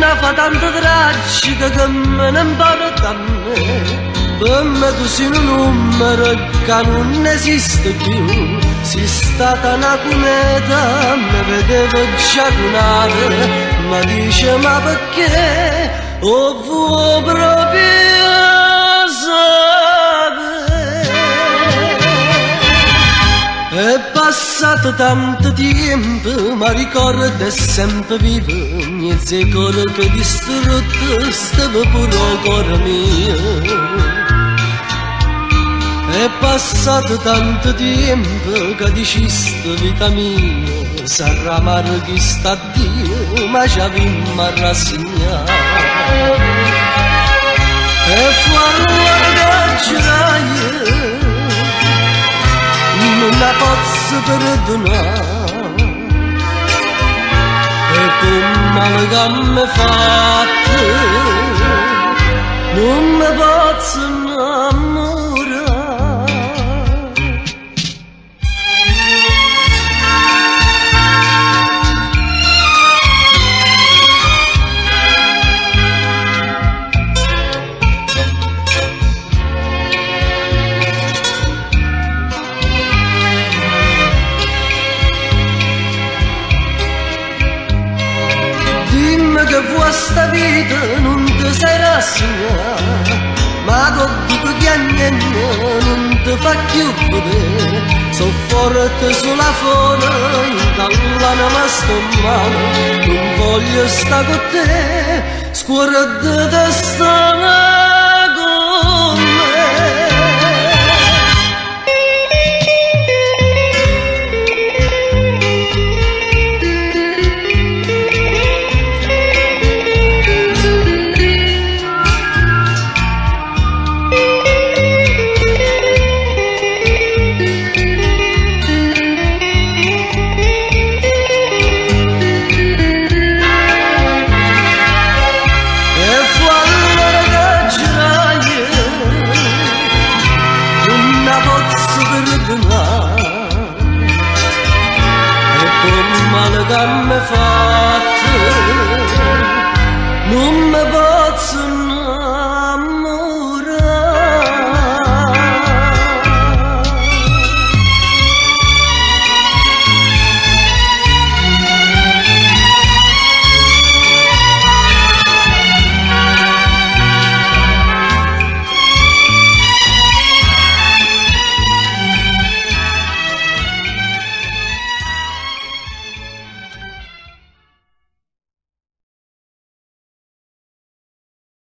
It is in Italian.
vita fa tanto tragica che me ne importa a me. Per me tu sei un numero che non esiste più. Sei stata una cuneta, mi vedevo già cunata, ma dice ma perché? Oh, vuoi proprio sapere? È passato tanto tempo, ma ricordo è sempre vivo. Mie secolo che distrutto, stava pure il cuore mio. È passato tanto tempo che dicisto vita mia sarà amaro chi sta a Dio, ma ci avemmo a rassegnare. E fuori da giraia non la posso perdonare, e con male che mi fatto non mi posso innamorare. Che vuoi sta vita non ti sei rassegnata, ma che dico che niente non ti fa più vedere. So forte sulla folla, intallano sto male, non voglio sta con te, scuola di testa.